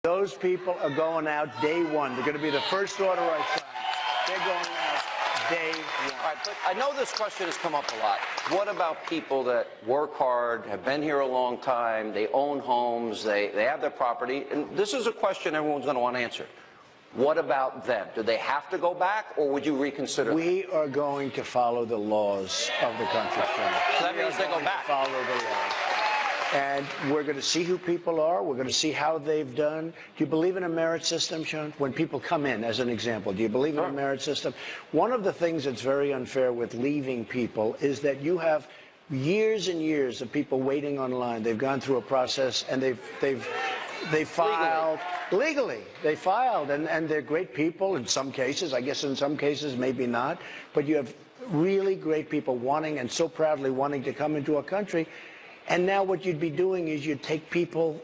Those people are going out day one. They're going to be the first order I sign. They're going out day one. All right, but I know this question has come up a lot. What about people that work hard, have been here a long time, they own homes, they have their property? And this is a question everyone's going to want to answer. What about them? Do they have to go back, or would you reconsider that? We are going to follow the laws of the country. So that means they go back. Follow the laws. And we're going to see who people are. We're going to see how they've done. Do you believe in a merit system, Sean? When people come in, as an example, do you believe in a merit system? One of the things that's very unfair with leaving people is that you have years and years of people waiting online. They've gone through a process, and they filed legally. They filed, and they're great people in some cases. I guess in some cases, maybe not. But you have really great people wanting, and so proudly wanting, to come into a country. And now what you'd be doing is you'd take people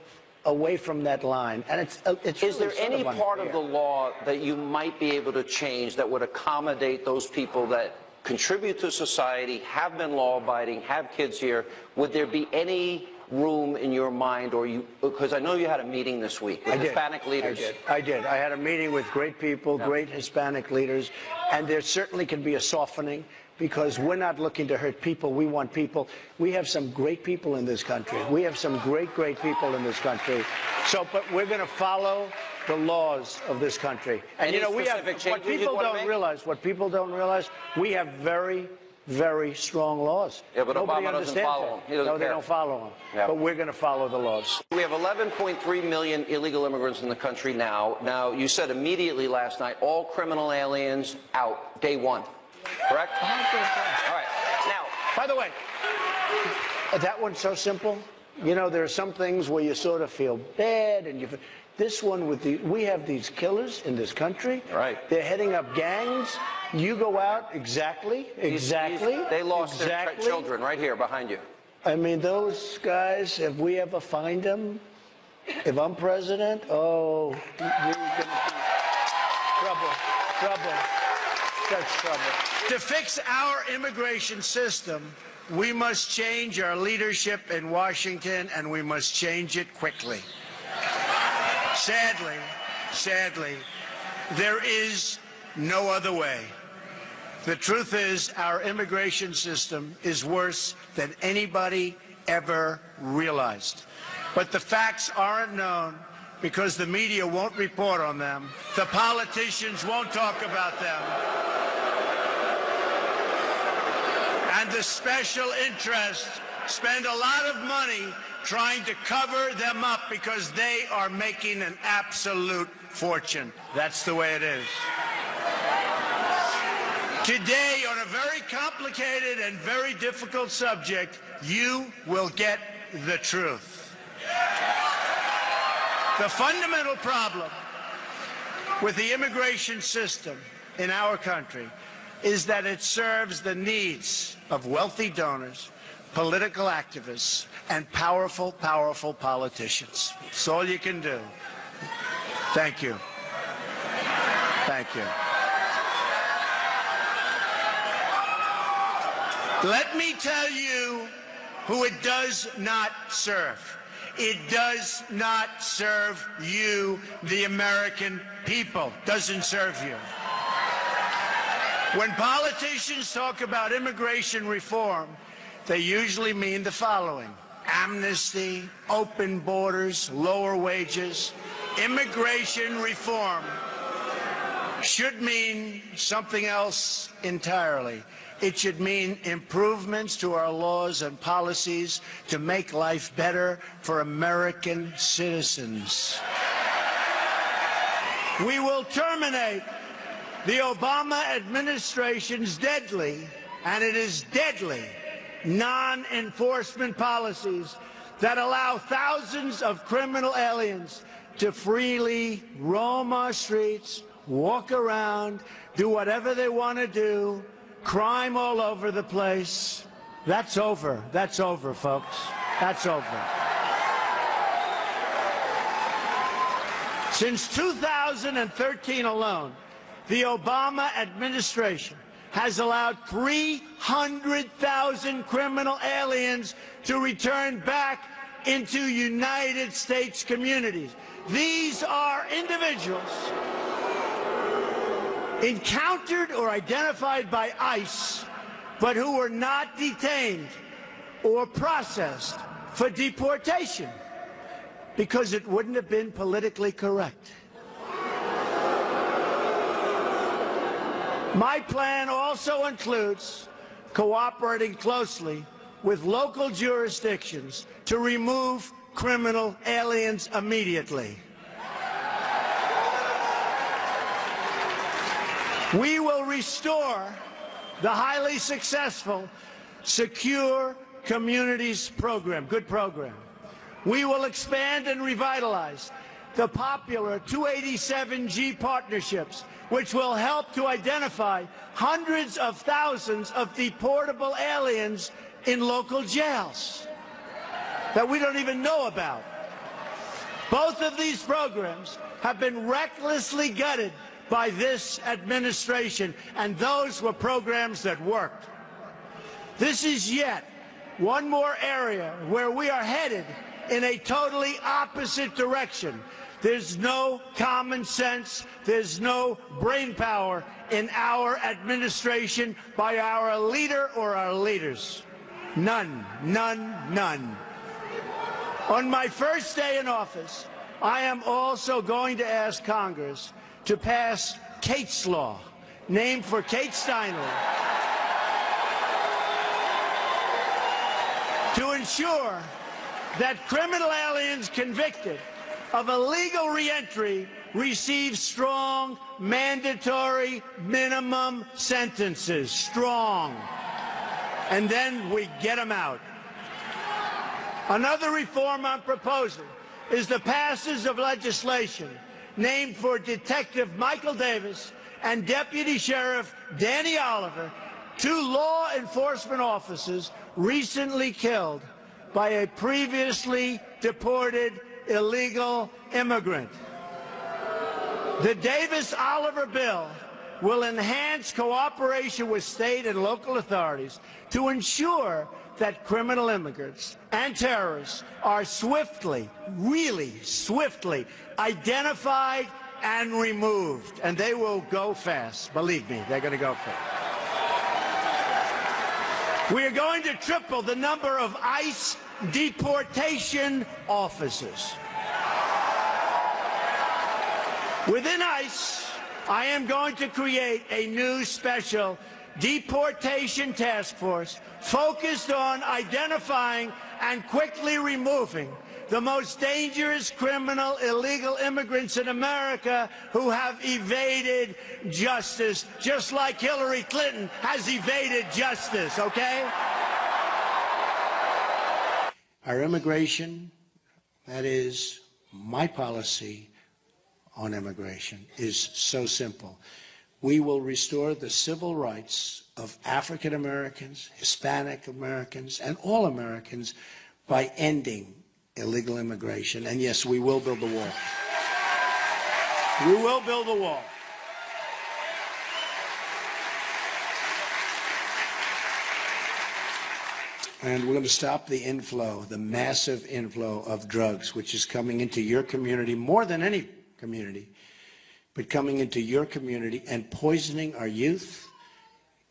away from that line. And it's Is really there any part of the law that you might be able to change that would accommodate those people that contribute to society, have been law-abiding, have kids here? Would there be any room in your mind, or you, because I know you had a meeting this week with Hispanic leaders. I did. I had a meeting with great people, great Hispanic leaders, and there certainly can be a softening, because we're not looking to hurt people. We want people. We have some great people in this country. We have some great people in this country. So, but we're going to follow the laws of this country. And, you know, we have, what people don't realize, we have very, very strong laws. Yeah, but Nobody Obama doesn't follow them. No, they don't follow them. Yeah. But we're going to follow the laws. We have 11.3 million illegal immigrants in the country now. Now, you said immediately last night, all criminal aliens out, day one. Correct? All right. Now, by the way, that one's so simple. You know, there are some things where you sort of feel bad, and this one with we have these killers in this country. Right. They're heading up gangs. You go out exactly. They lost their children right here behind you. I mean, those guys, if we ever find them, if I'm president, oh, you're going to see trouble. Such trouble. To fix our immigration system, we must change our leadership in Washington, and we must change it quickly. Sadly, there is no other way. The truth is, our immigration system is worse than anybody ever realized. But the facts aren't known because the media won't report on them. The politicians won't talk about them. And the special interests spend a lot of money trying to cover them up because they are making an absolute fortune. That's the way it is. Today, on a very complicated and very difficult subject, you will get the truth. The fundamental problem with the immigration system in our country is that it serves the needs of wealthy donors, political activists, and powerful politicians. That's all you can do. Thank you. Thank you. Let me tell you who it does not serve. It does not serve you, the American people. Doesn't serve you. When politicians talk about immigration reform, they usually mean the following: amnesty, open borders, lower wages. Immigration reform should mean something else entirely. It should mean improvements to our laws and policies to make life better for American citizens. We will terminate the Obama administration's deadly, and it is deadly, non-enforcement policies that allow thousands of criminal aliens to freely roam our streets, walk around, do whatever they want to do, crime all over the place. That's over. That's over, folks. That's over. Since 2013 alone, the Obama administration has allowed 300,000 criminal aliens to return back into United States communities. These are individuals encountered or identified by ICE, but who were not detained or processed for deportation because it wouldn't have been politically correct. My plan also includes cooperating closely with local jurisdictions to remove criminal aliens immediately. We will restore the highly successful Secure Communities program, good program. We will expand and revitalize the popular 287G partnerships, which will help to identify hundreds of thousands of deportable aliens in local jails that we don't even know about. Both of these programs have been recklessly gutted by this administration, and those were programs that worked. This is yet one more area where we are headed in a totally opposite direction. There's no common sense, there's no brain power in our administration by our leader or our leaders. None, none, none. On my first day in office, I am also going to ask Congress to pass Kate's Law, named for Kate Steinle, to ensure that criminal aliens convicted of illegal reentry receive strong, mandatory minimum sentences. Strong. And then we get them out. Another reform I'm proposing is the passage of legislation named for Detective Michael Davis and Deputy Sheriff Danny Oliver, two law enforcement officers recently killed by a previously deported illegal immigrant. The Davis-Oliver bill will enhance cooperation with state and local authorities to ensure that criminal immigrants and terrorists are swiftly, really swiftly, identified and removed. And they will go fast. Believe me, they're going to go fast. We are going to triple the number of ICE deportation officers. Within ICE, I am going to create a new special deportation task force focused on identifying and quickly removing the most dangerous criminal illegal immigrants in America who have evaded justice, just like Hillary Clinton has evaded justice, okay? Our immigration, that is my policy on immigration, is so simple. We will restore the civil rights of African Americans, Hispanic Americans, and all Americans by ending illegal immigration. And yes, we will build the wall. We will build the wall. And we're going to stop the inflow, the massive inflow of drugs, which is coming into your community more than any community, but coming into your community and poisoning our youth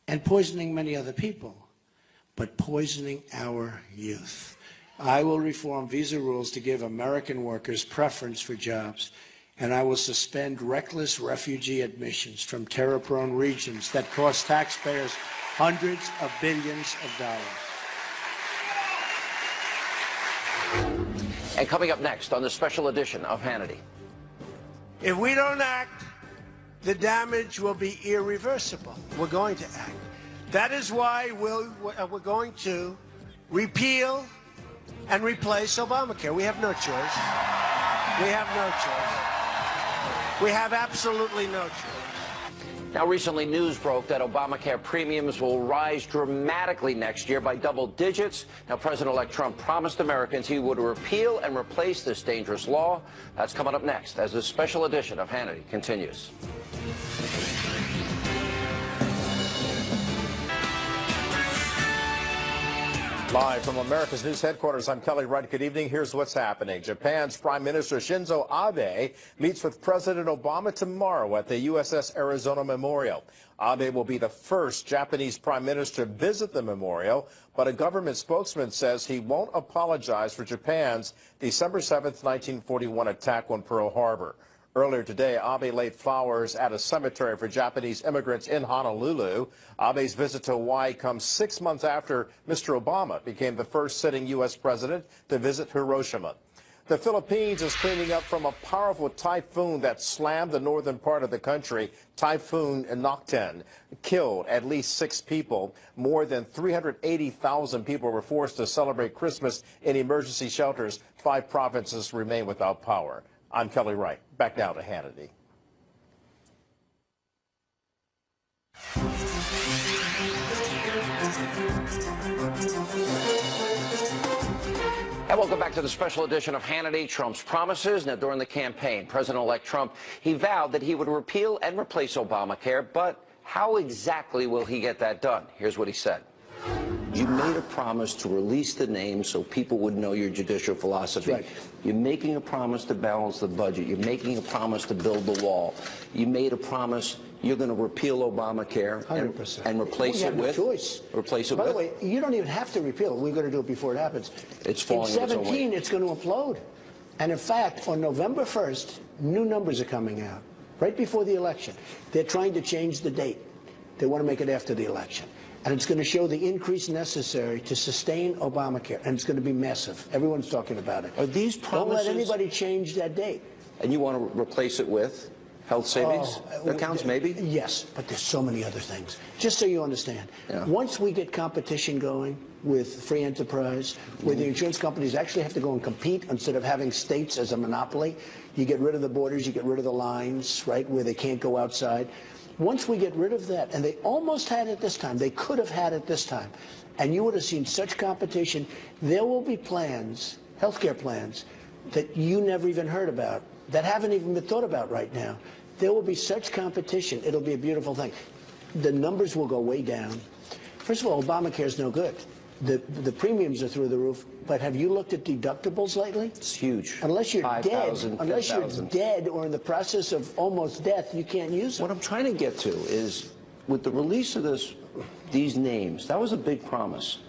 and poisoning many other people, but poisoning our youth. I will reform visa rules to give American workers preference for jobs, and I will suspend reckless refugee admissions from terror-prone regions that cost taxpayers hundreds of billions of dollars. And coming up next on the special edition of Hannity. If we don't act, the damage will be irreversible. We're going to act. That is why we're going to repeal and replace Obamacare. We have no choice. We have no choice. We have absolutely no choice. Now, recently news broke that Obamacare premiums will rise dramatically next year by double digits. Now, President-elect Trump promised Americans he would repeal and replace this dangerous law. That's coming up next as this special edition of Hannity continues. Live from America's News Headquarters, I'm Kelly Wright. Good evening. Here's what's happening. Japan's Prime Minister Shinzo Abe meets with President Obama tomorrow at the USS Arizona Memorial. Abe will be the first Japanese Prime Minister to visit the memorial, but a government spokesman says he won't apologize for Japan's December 7th, 1941 attack on Pearl Harbor. Earlier today, Abe laid flowers at a cemetery for Japanese immigrants in Honolulu. Abe's visit to Hawaii comes 6 months after Mr. Obama became the first sitting U.S. president to visit Hiroshima. The Philippines is cleaning up from a powerful typhoon that slammed the northern part of the country. Typhoon Nocten killed at least 6 people. More than 380,000 people were forced to celebrate Christmas in emergency shelters. 5 provinces remain without power. I'm Kelly Wright. Back now to Hannity. And welcome back to the special edition of Hannity, Trump's promises. Now, during the campaign, President-elect Trump, he vowed that he would repeal and replace Obamacare, but how exactly will he get that done? Here's what he said. You made a promise to release the names so people would know your judicial philosophy. Right. You're making a promise to balance the budget. You're making a promise to build the wall. You made a promise you're going to repeal Obamacare 100%. And replace it with? Choice. Replace it By with? the way, you don't even have to repeal it. We're going to do it before it happens. It's falling in on its own weight. 17, it's going to implode. And in fact, on November 1st, new numbers are coming out, right before the election. They're trying to change the date. They want to make it after the election. And it's going to show the increase necessary to sustain Obamacare. And it's going to be massive. Everyone's talking about it. Are these promises? Don't let anybody change that date. And you want to replace it with health savings accounts, maybe? Yes, but there's so many other things. Just so you understand, once we get competition going with free enterprise, where the insurance companies actually have to go and compete instead of having states as a monopoly, you get rid of the borders, you get rid of the lines, right, where they can't go outside. Once we get rid of that, and they almost had it this time, they could have had it this time, and you would have seen such competition, there will be plans, healthcare plans, that you never even heard about, that haven't even been thought about right now. There will be such competition. It'll be a beautiful thing. The numbers will go way down. First of all, Obamacare is no good. The premiums are through the roof. But have you looked at deductibles lately? It's huge. Unless you're 5,000, dead, unless you're 10,000. dead or in the process of almost death, you can't use it. What I'm trying to get to is, with the release of these names, that was a big promise.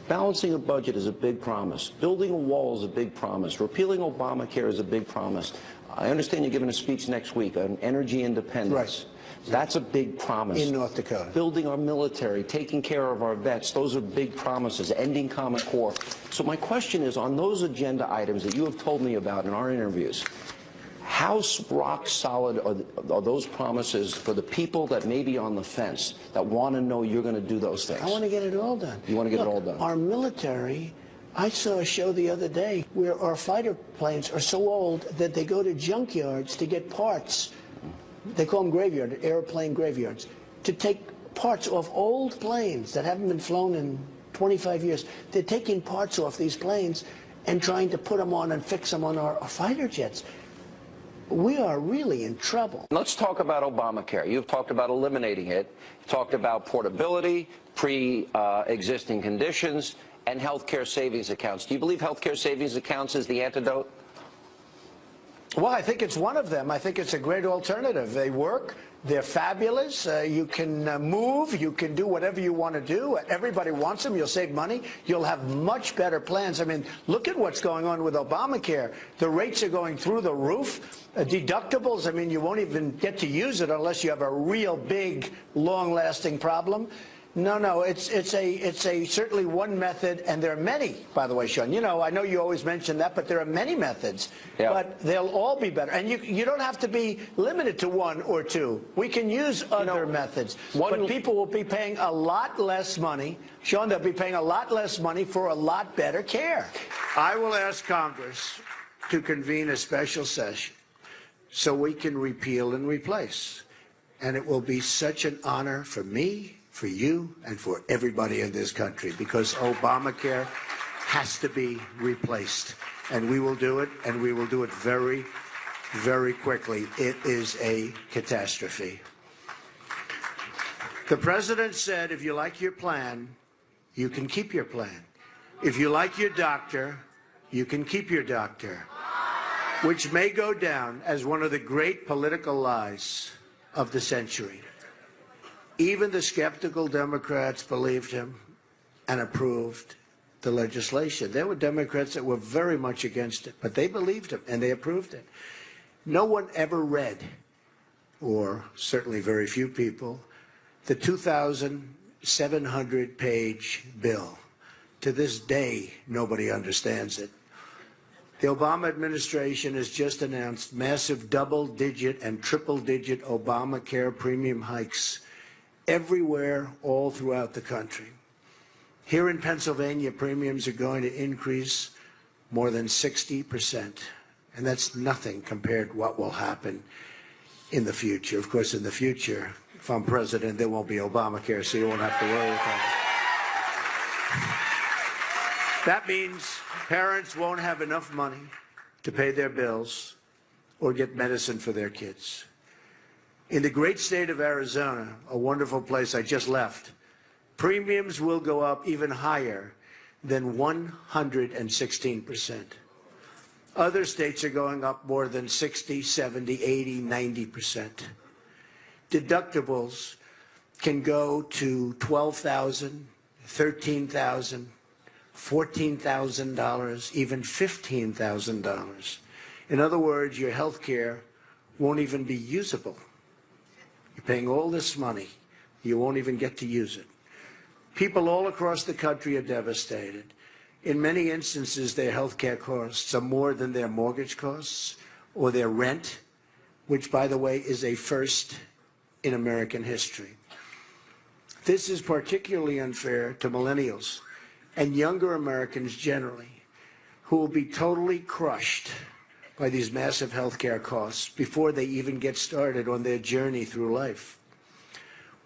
Balancing a budget is a big promise. Building a wall is a big promise. Repealing Obamacare is a big promise. I understand you're giving a speech next week on energy independence. Right. That's a big promise. In North Dakota. Building our military, taking care of our vets, those are big promises. Ending Common Core. So my question is, on those agenda items that you have told me about in our interviews, how rock solid are those promises for the people that may be on the fence, that want to know you're going to do those things? I want to get it all done. You want to get it all done? Our military, I saw a show the other day where our fighter planes are so old that they go to junkyards to get parts. They call them graveyard, airplane graveyards, to take parts off old planes that haven't been flown in 25 years. They're taking parts off these planes and trying to put them on and fix them on our fighter jets. We are really in trouble. Let's talk about Obamacare. You've talked about eliminating it. You talked about portability, pre-existing conditions, and health care savings accounts. Do you believe health care savings accounts is the antidote? Well, I think it's one of them. I think it's a great alternative. They work. They're fabulous. You can move. You can do whatever you want to do. Everybody wants them. You'll save money. You'll have much better plans. I mean, look at what's going on with Obamacare. The rates are going through the roof. Deductibles, I mean, you won't even get to use it unless you have a real big, long-lasting problem. No, it's certainly one method, and there are many, by the way, Sean. You know, I know you always mention that, but there are many methods. Yep. But they'll all be better. And you don't have to be limited to one or two. We can use other methods. But people will be paying a lot less money. Sean, they'll be paying a lot less money for a lot better care. I will ask Congress to convene a special session so we can repeal and replace. And it will be such an honor for me, for you, and for everybody in this country, because Obamacare has to be replaced. And we will do it, and we will do it very, very quickly. It is a catastrophe. The president said, if you like your plan, you can keep your plan. If you like your doctor, you can keep your doctor, which may go down as one of the great political lies of the century. Even the skeptical Democrats believed him and approved the legislation. There were Democrats that were very much against it, but they believed him and they approved it. No one ever read, or certainly very few people, the 2,700-page bill. To this day, nobody understands it. The Obama administration has just announced massive double-digit and triple-digit Obamacare premium hikes everywhere, all throughout the country. Here in Pennsylvania, premiums are going to increase more than 60%, and that's nothing compared to what will happen in the future. Of course, in the future, if I'm president, there won't be Obamacare, so you won't have to worry about it. That means parents won't have enough money to pay their bills or get medicine for their kids. In the great state of Arizona, a wonderful place I just left, premiums will go up even higher than 116%. Other states are going up more than 60, 70, 80, 90%. Deductibles can go to $12,000, $13,000, $14,000, even $15,000. In other words, your health care won't even be usable. You're paying all this money, you won't even get to use it. People all across the country are devastated. In many instances, their health care costs are more than their mortgage costs or their rent, which, by the way, is a first in American history. This is particularly unfair to millennials and younger Americans generally, who will be totally crushed by these massive health care costs before they even get started on their journey through life.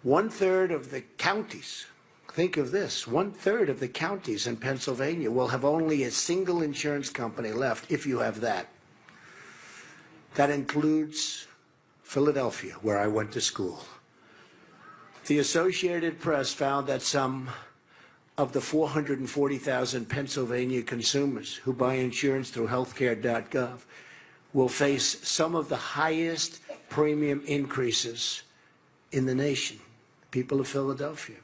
1/3 of the counties, think of this, 1/3 of the counties in Pennsylvania will have only a single insurance company left, if you have that. That includes Philadelphia, where I went to school. The Associated Press found that some of the 440,000 Pennsylvania consumers who buy insurance through healthcare.gov will face some of the highest premium increases in the nation. People of Philadelphia.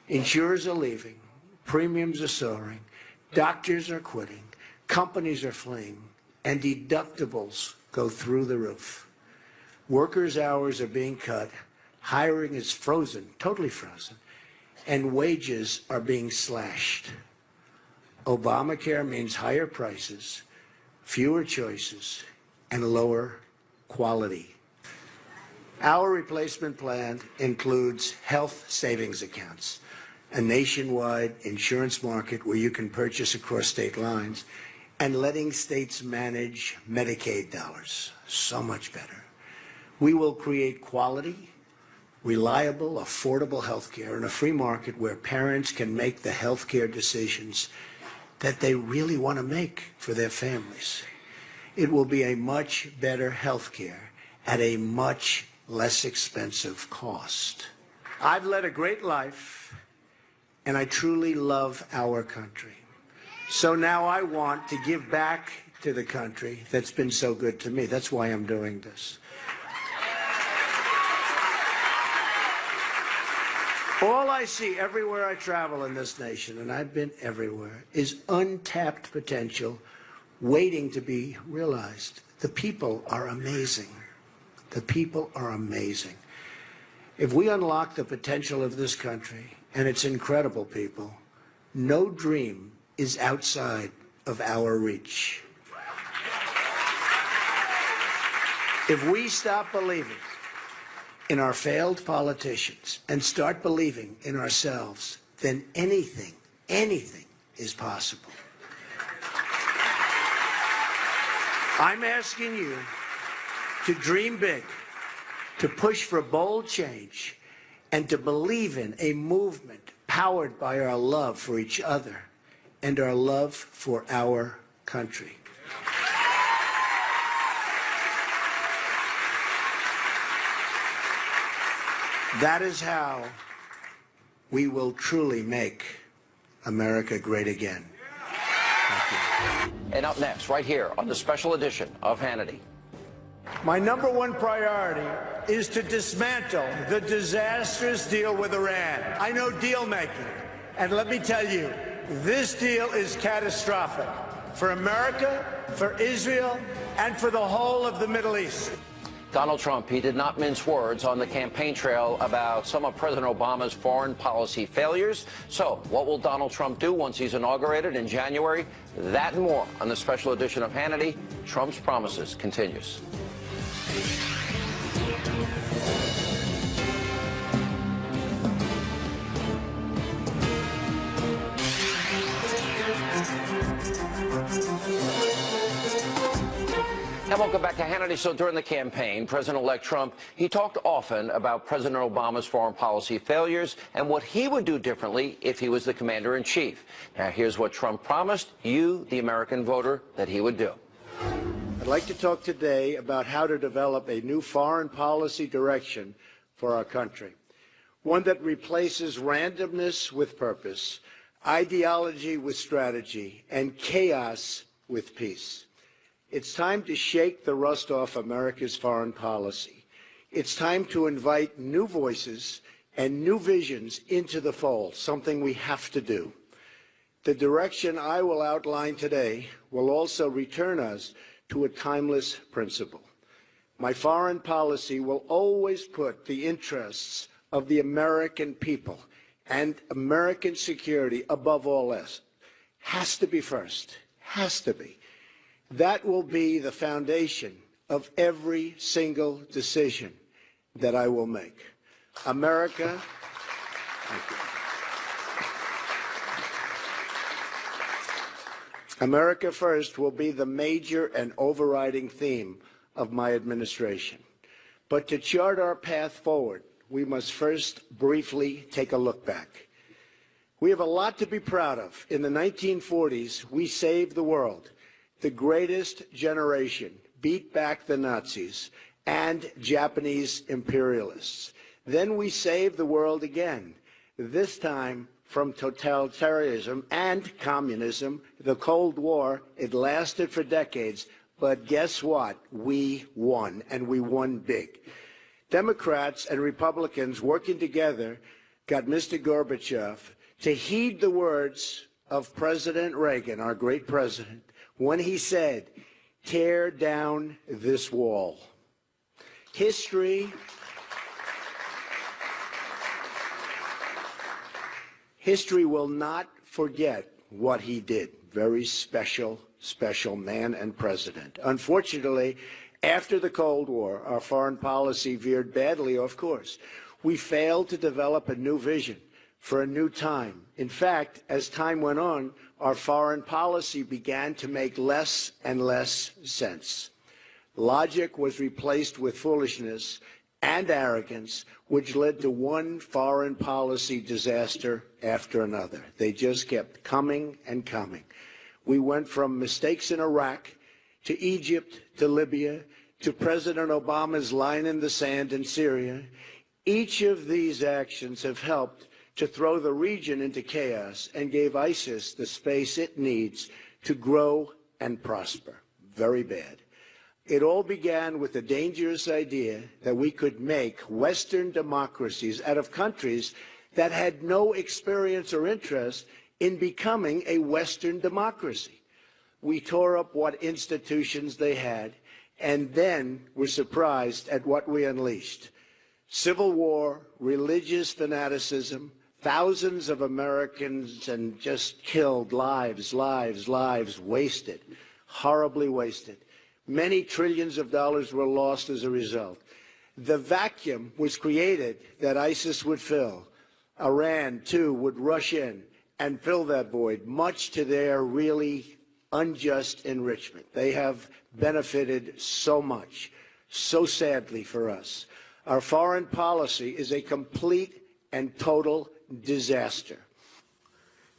Insurers are leaving, premiums are soaring, doctors are quitting, companies are fleeing, and deductibles go through the roof. Workers' hours are being cut, hiring is frozen, totally frozen, and wages are being slashed. Obamacare means higher prices, fewer choices, and lower quality. Our replacement plan includes health savings accounts, a nationwide insurance market where you can purchase across state lines, and letting states manage Medicaid dollars. So much better. We will create quality, reliable, affordable health care in a free market where parents can make the health care decisions that they really want to make for their families. It will be a much better health care at a much less expensive cost. I've led a great life, and I truly love our country. So now I want to give back to the country that's been so good to me. That's why I'm doing this. All I see everywhere I travel in this nation, and I've been everywhere, is untapped potential waiting to be realized. The people are amazing. The people are amazing. If we unlock the potential of this country and its incredible people, no dream is outside of our reach. If we stop believing in our failed politicians and start believing in ourselves, then anything is possible. I'm asking you to dream big, to push for bold change, and to believe in a movement powered by our love for each other and our love for our country. That is how we will truly make America great again. And up next, right here on the special edition of Hannity. My number one priority is to dismantle the disastrous deal with Iran. I know deal making, and let me tell you, this deal is catastrophic for America, for Israel, and for the whole of the Middle East. Donald Trump, he did not mince words on the campaign trail about some of President Obama's foreign policy failures. So what will Donald Trump do once he's inaugurated in January? That and more on the special edition of Hannity. Trump's Promises continues. And welcome back to Hannity. So during the campaign, President-elect Trump, he talked often about President Obama's foreign policy failures and what he would do differently if he was the commander-in-chief. Now, here's what Trump promised you, the American voter, that he would do. I'd like to talk today about how to develop a new foreign policy direction for our country, one that replaces randomness with purpose, ideology with strategy, and chaos with peace. It's time to shake the rust off America's foreign policy. It's time to invite new voices and new visions into the fold, something we have to do. The direction I will outline today will also return us to a timeless principle. My foreign policy will always put the interests of the American people and American security above all else. Has to be first. Has to be. That will be the foundation of every single decision that I will make. America, America First will be the major and overriding theme of my administration. But to chart our path forward, we must first briefly take a look back. We have a lot to be proud of. In the 1940s, we saved the world. The greatest generation beat back the Nazis and Japanese imperialists. Then we saved the world again, this time from totalitarianism and communism. The Cold War, it lasted for decades, but guess what? We won, and we won big. Democrats and Republicans working together got Mr. Gorbachev to heed the words of President Reagan, our great president, when he said, "Tear down this wall." History will not forget what he did. Very special man and president. Unfortunately, after the Cold War, our foreign policy veered badly off course. We failed to develop a new vision for a new time. In fact, as time went on, our foreign policy began to make less and less sense. Logic was replaced with foolishness and arrogance, which led to one foreign policy disaster after another. They just kept coming and coming. We went from mistakes in Iraq to Egypt to Libya to President Obama's line in the sand in Syria. Each of these actions have helped to throw the region into chaos and gave ISIS the space it needs to grow and prosper. Very bad. It all began with the dangerous idea that we could make Western democracies out of countries that had no experience or interest in becoming a Western democracy. We tore up what institutions they had, and then were surprised at what we unleashed. Civil war, religious fanaticism, thousands of Americans and just killed, lives wasted, horribly wasted. Many trillions of dollars were lost as a result. The vacuum was created that ISIS would fill. Iran, too, would rush in and fill that void, much to their really unjust enrichment. They have benefited so much, so sadly for us. Our foreign policy is a complete and total disaster.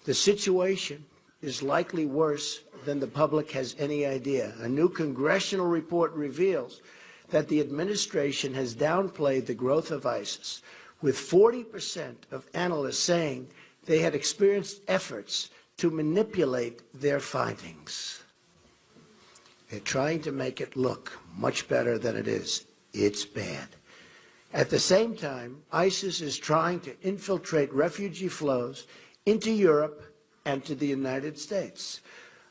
The situation is likely worse than the public has any idea. A new congressional report reveals that the administration has downplayed the growth of ISIS, with 40% of analysts saying they had experienced efforts to manipulate their findings. They're trying to make it look much better than it is. It's bad. At the same time, ISIS is trying to infiltrate refugee flows into Europe and to the United States.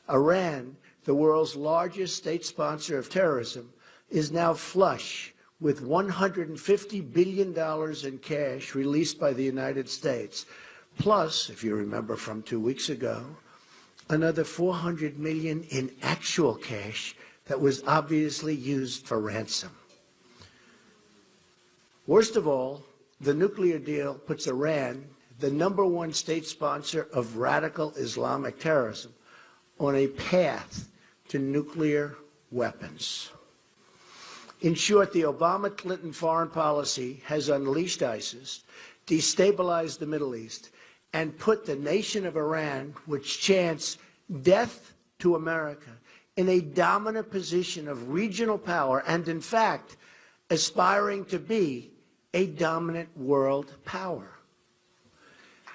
Iran, the world's largest state sponsor of terrorism, is now flush with $150 billion in cash released by the United States. Plus, if you remember from 2 weeks ago, another $400 million in actual cash that was obviously used for ransom. Worst of all, the nuclear deal puts Iran, the #1 state sponsor of radical Islamic terrorism, on a path to nuclear weapons. In short, the Obama-Clinton foreign policy has unleashed ISIS, destabilized the Middle East, and put the nation of Iran, which chants death to America, in a dominant position of regional power and, in fact, aspiring to be a dominant world power.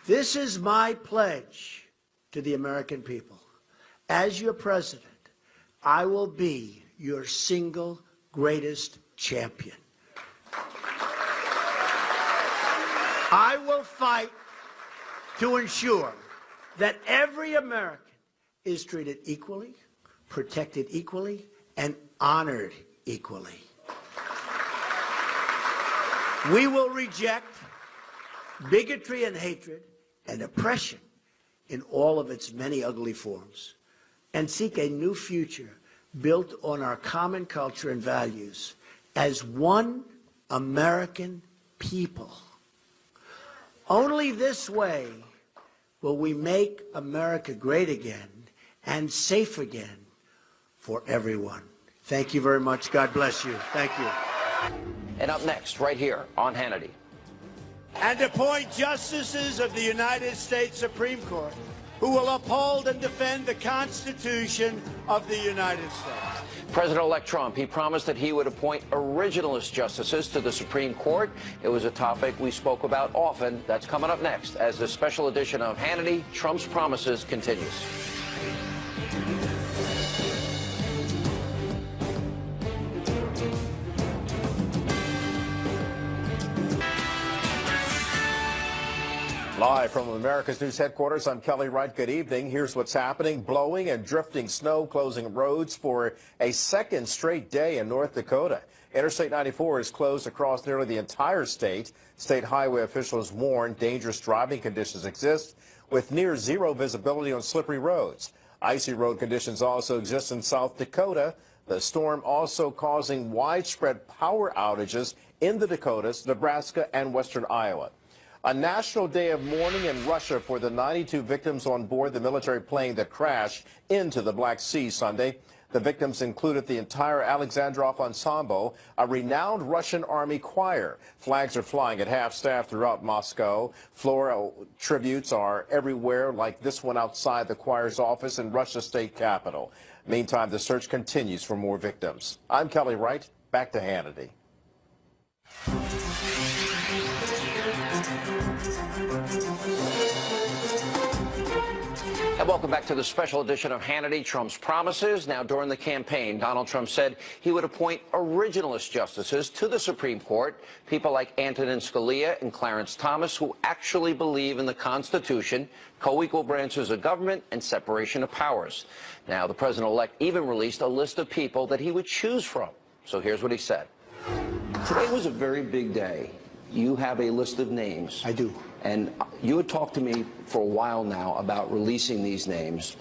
This is my pledge to the American people. As your president, I will be your single greatest champion. I will fight to ensure that every American is treated equally, protected equally, and honored equally. We will reject bigotry and hatred and oppression in all of its many ugly forms and seek a new future built on our common culture and values as one American people. Only this way will we make America great again and safe again for everyone. Thank you very much. God bless you. Thank you. And up next, right here on Hannity. And appoint justices of the United States Supreme Court who will uphold and defend the Constitution of the United States. President-elect Trump, he promised that he would appoint originalist justices to the Supreme Court. It was a topic we spoke about often. That's coming up next as the special edition of Hannity, Trump's Promises, continues. Live from America's News headquarters, I'm Kelly Wright. Good evening. Here's what's happening. Blowing and drifting snow closing roads for a second straight day in North Dakota. Interstate 94 is closed across nearly the entire state. State highway officials warn dangerous driving conditions exist with near zero visibility on slippery roads. Icy road conditions also exist in South Dakota. The storm also causing widespread power outages in the Dakotas, Nebraska, and western Iowa. A national day of mourning in Russia for the 92 victims on board the military plane that crashed into the Black Sea Sunday. The victims included the entire Alexandrov Ensemble, a renowned Russian army choir. Flags are flying at half-staff throughout Moscow. Floral tributes are everywhere, like this one outside the choir's office in Russia's state capital. Meantime, the search continues for more victims. I'm Kelly Wright. Back to Hannity. And welcome back to the special edition of Hannity, Trump's Promises. Now, during the campaign, Donald Trump said he would appoint originalist justices to the Supreme Court, people like Antonin Scalia and Clarence Thomas, who actually believe in the Constitution, co-equal branches of government, and separation of powers. Now, the president-elect even released a list of people that he would choose from. So here's what he said. Today was a very big day. You have a list of names. I do. And you had talked to me for a while now about releasing these names.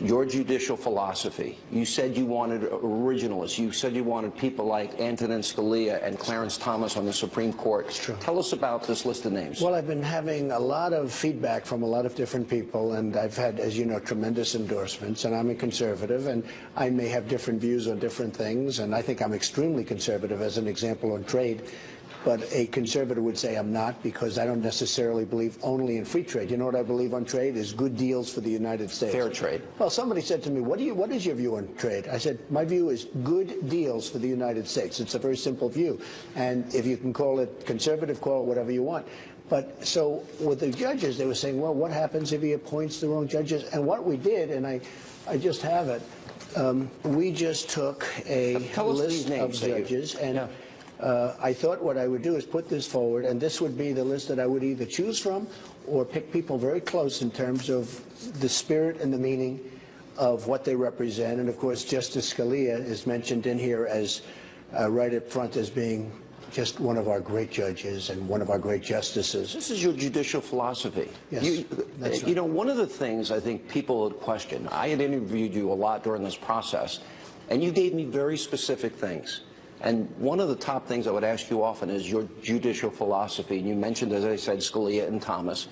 Your judicial philosophy. You said you wanted originalists. You said you wanted people like Antonin Scalia and Clarence Thomas on the Supreme Court. It's true. Tell us about this list of names. Well, I've been having a lot of feedback from a lot of different people, and I've had, as you know, tremendous endorsements, and I'm a conservative, and I may have different views on different things, and I think I'm extremely conservative, as an example, on trade. But a conservative would say I'm not, because I don't necessarily believe only in free trade. You know what I believe on trade is good deals for the United States. Fair trade. Well, somebody said to me, what is your view on trade? I said, my view is good deals for the United States. It's a very simple view. And if you can call it conservative, call it whatever you want. But so with the judges, they were saying, well, what happens if he appoints the wrong judges? And what we did, and I just have it, we just took a list of judges, and I thought what I would do is put this forward, and this would be the list that I would either choose from or pick people very close in terms of the spirit and the meaning of what they represent. And of course, Justice Scalia is mentioned in here as right up front as being just one of our great judges and one of our great justices. This is your judicial philosophy. Yes, that's right. You know, one of the things I think people would question, I had interviewed you a lot during this process, and you gave me very specific things. And one of the top things I would ask you often is your judicial philosophy. And you mentioned, as I said, Scalia and Thomas.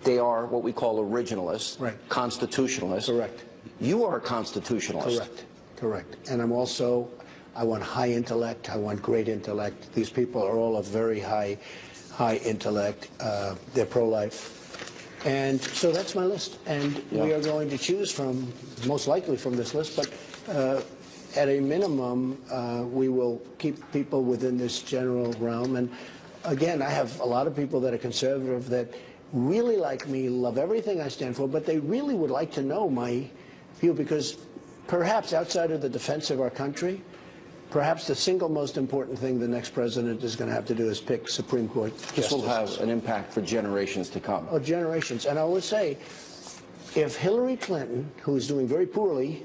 They are what we call originalists, right, constitutionalists. Correct. You are a constitutionalist. Correct. Correct. And I'm also, I want high intellect. I want great intellect. These people are all of very high intellect. They're pro-life. And so that's my list. And we are going to choose from, most likely from this list, but at a minimum, we will keep people within this general realm. And again, I have a lot of people that are conservative that really like me, love everything I stand for, but they really would like to know my view, because perhaps outside of the defense of our country, perhaps the single most important thing the next president is going to have to do is pick Supreme Court justices. This will have an impact for generations to come. Oh, generations. And I would say, if Hillary Clinton, who is doing very poorly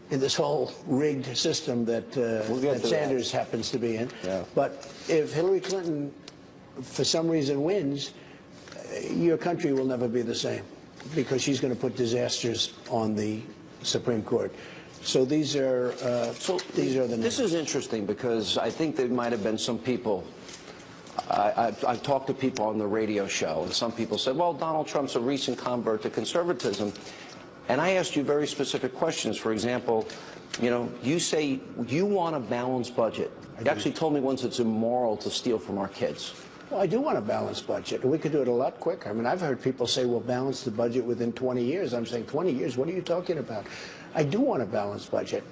in this whole rigged system that, that Sanders happens to be in, but if Hillary Clinton, for some reason, wins, your country will never be the same, because she's going to put disasters on the Supreme Court. So these are these are the names. This is interesting, because I think there might have been some people. I've talked to people on the radio show, and some people said, well, Donald Trump's a recent convert to conservatism. And I asked you very specific questions. For example, you know, you say you want a balanced budget. You actually told me once it's immoral to steal from our kids. Well, I do want a balanced budget, and we could do it a lot quicker. I mean, I've heard people say, we'll balance the budget within 20 years. I'm saying, 20 years? What are you talking about? I do want a balanced budget.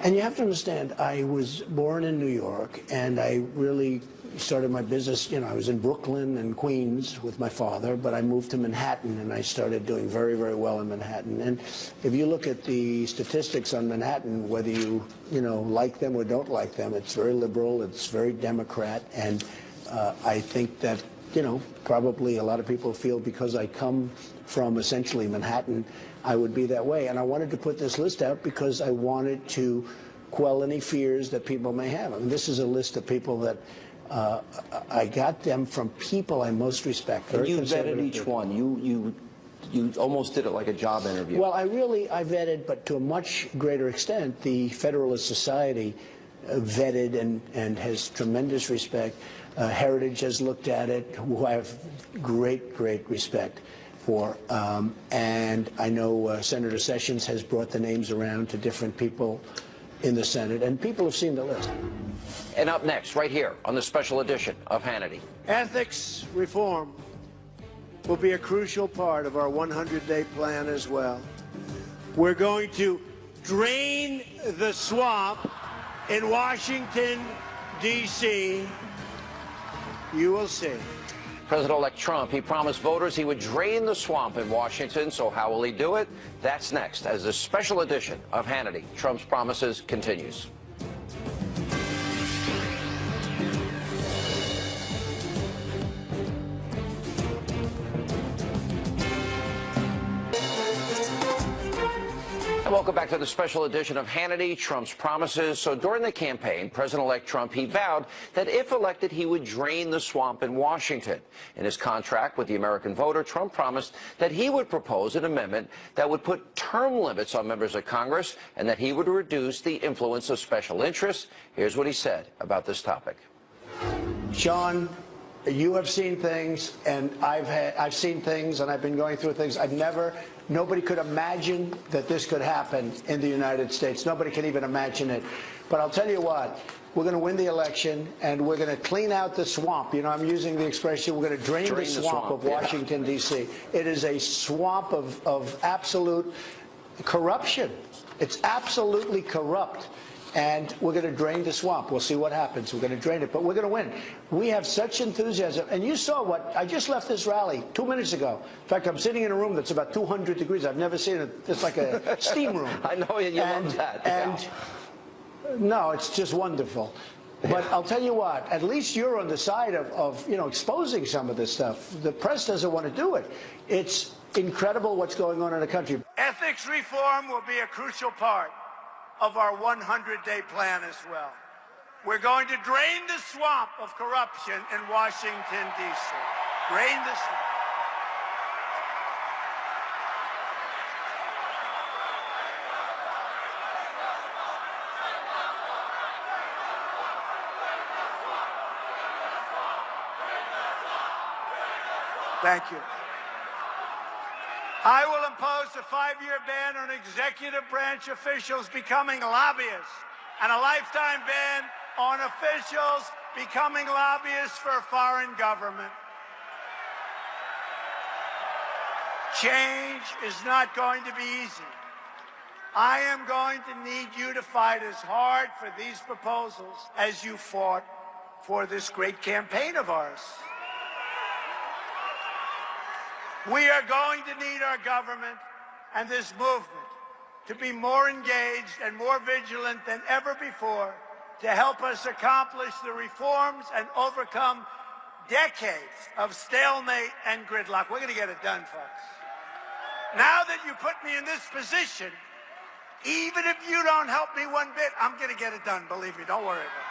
And you have to understand, I was born in New York, and I really started my business, you know, I was in Brooklyn and Queens with my father, but I moved to Manhattan, and I started doing very, very well in Manhattan. And if you look at the statistics on Manhattan, whether you know, like them or don't like them, it's very liberal, it's very Democrat, and I think that, you know, probably a lot of people feel because I come from essentially Manhattan, I would be that way. And I wanted to put this list out because I wanted to quell any fears that people may have. I mean, this is a list of people that I got them from people I most respect. And you vetted each one. You almost did it like a job interview. Well, I vetted, but to a much greater extent, the Federalist Society vetted and has tremendous respect. Heritage has looked at it, who I have great, great respect for. And I know Senator Sessions has brought the names around to different people in the Senate, and people have seen the list. And up next, right here on the special edition of Hannity. Ethics reform will be a crucial part of our 100-day plan as well. We're going to drain the swamp in Washington, D.C. You will see. President-elect Trump, he promised voters he would drain the swamp in Washington. So how will he do it? That's next as the special edition of Hannity. Trump's promises continues. And welcome back to the special edition of Hannity, Trump's promises. So during the campaign, President-elect Trump, he vowed that if elected, he would drain the swamp in Washington. In his contract with the American voter, Trump promised that he would propose an amendment that would put term limits on members of Congress and that he would reduce the influence of special interests. Here's what he said about this topic. Sean, you have seen things, and I've seen things, and I've been going through things. Nobody could imagine that this could happen in the United States. Nobody can even imagine it. But I'll tell you what, we're going to win the election, and we're going to clean out the swamp. You know, I'm using the expression, we're going to drain the swamp of Washington, D.C. It is a swamp of absolute corruption. It's absolutely corrupt. and we're going to drain the swamp. We'll see what happens. We're going to drain it, but we're going to win. We have such enthusiasm. And you saw what, I just left this rally 2 minutes ago. In fact, I'm sitting in a room that's about 200 degrees. I've never seen it. It's like a steam room. I know you love that. And no, it's just wonderful. But I'll tell you what, at least you're on the side of exposing some of this stuff. The press doesn't want to do it. It's incredible what's going on in the country. Ethics reform will be a crucial part of our 100-day plan as well. We're going to drain the swamp of corruption in Washington, D.C. Drain the swamp. Thank you. I will impose a 5-year ban on executive branch officials becoming lobbyists and a lifetime ban on officials becoming lobbyists for a foreign government. Change is not going to be easy. I am going to need you to fight as hard for these proposals as you fought for this great campaign of ours. We are going to need our government and this movement to be more engaged and more vigilant than ever before to help us accomplish the reforms and overcome decades of stalemate and gridlock. We're going to get it done, folks. Now that you put me in this position, even if you don't help me one bit, I'm going to get it done. Believe me, don't worry about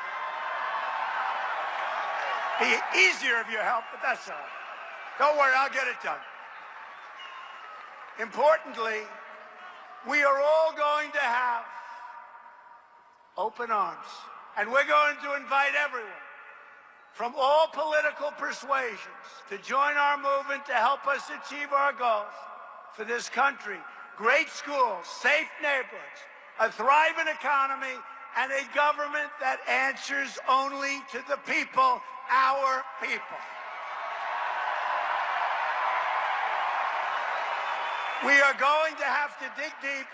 it. Be easier if you help, but that's all right. Don't worry, I'll get it done. Importantly, we are all going to have open arms, and we're going to invite everyone from all political persuasions to join our movement to help us achieve our goals for this country: great schools, safe neighborhoods, a thriving economy, and a government that answers only to the people, our people. We are going to have to dig deep,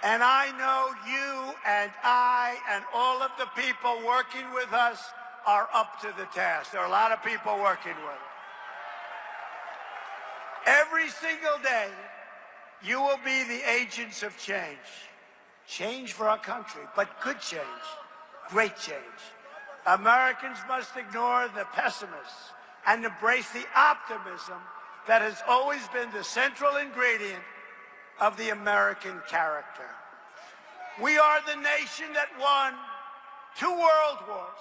and I know you and I and all of the people working with us are up to the task. There are a lot of people working with us. Every single day, you will be the agents of change. Change for our country, but good change, great change. Americans must ignore the pessimists and embrace the optimism that has always been the central ingredient of the American character. We are the nation that won 2 world wars,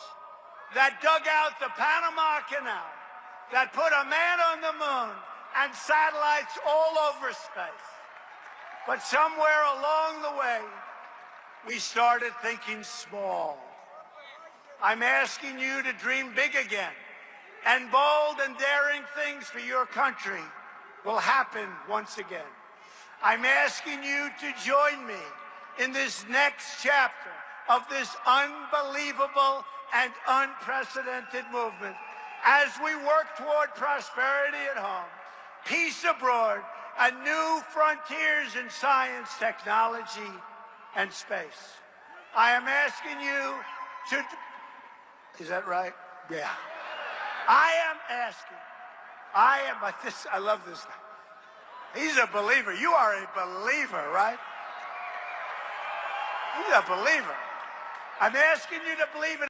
that dug out the Panama Canal, that put a man on the moon and satellites all over space. But somewhere along the way, we started thinking small. I'm asking you to dream big again. And bold and daring things for your country will happen once again. I'm asking you to join me in this next chapter of this unbelievable and unprecedented movement as we work toward prosperity at home, peace abroad, and new frontiers in science, technology, and space. I am asking you to... Is that right? Yeah. I love this guy. He's a believer. You are a believer, right? He's a believer. I'm asking you to believe in